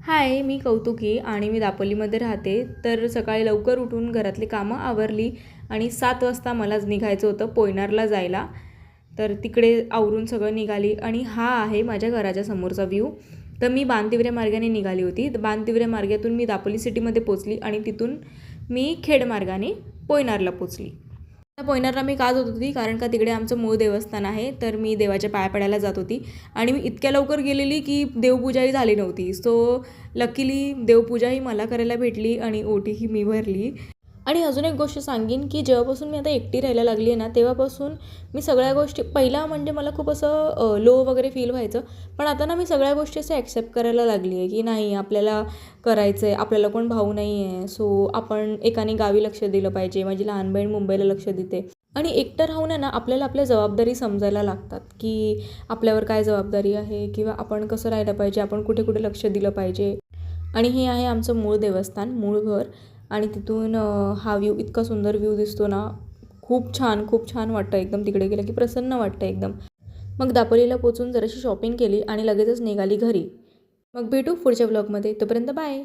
हाय, मी कौतुकी आणि मी दापोलीमध्ये राहते. तर सकाळी लवकर उठून घरातली कामं आवरली आणि 7 वाजता मलाच निघायचं होतं पोयनारला जायला. तर तिकडे आवरून सगळं निघाली आणि हा आहे माझ्या घराच्या समोरचा व्ह्यू. तर मी बाणतिवरे मार्गाने निघाली होती. तर बाणतिवरे मार्गातून मी दापोली सिटीमध्ये पोचली आणि तिथून मी खेड मार्गाने पोयनारला पोचली. त्या पोयनारला मी का जात होती, कारण का तिकडे आमचं मूळ देवस्थान आहे. तर मी देवाच्या पाया पडायला जात होती आणि मी इतक्या लवकर गेलेली की देवपूजाही झाली नव्हती. सो लकीली देवपूजाही मला करायला भेटली आणि ओटीही मी भरली. आणि अजून एक गोष्ट सांगेन की जेव्हापासून मी आता एकटी राहायला लागली आहे ना, तेव्हापासून मी सगळ्या गोष्टी पहिला म्हणजे मला खूप असं लो वगैरे फील व्हायचं. पण आता ना मी सगळ्या गोष्टी असं ॲक्सेप्ट करायला लागली आहे की नाही, आपल्याला करायचं आहे. आपल्याला कोण भाऊ नाही आहे. सो आपण एकाने गावी लक्ष दिलं पाहिजे. माझी लहान बहीण मुंबईला लक्ष देते. आणि एकटं राहून आहे ना आपल्याला आपल्या जबाबदारी समजायला लागतात की आपल्यावर काय जबाबदारी आहे किंवा आपण कसं राहायला पाहिजे, आपण कुठे कुठे लक्ष दिलं पाहिजे. आणि हे आहे आमचं मूळ देवस्थान, मूळ घर. आणि तिथून हा व्ह्यू, इतका सुंदर व्ह्यू दिसतो ना, खूप छान वाटतं एकदम. तिकडे गेलं की प्रसन्न वाटतं एकदम. मग दापोलीला पोचून जराशी शॉपिंग केली आणि लगेचच निघाली घरी. मग भेटू पुढच्या व्लॉगमध्ये. तोपर्यंत बाय.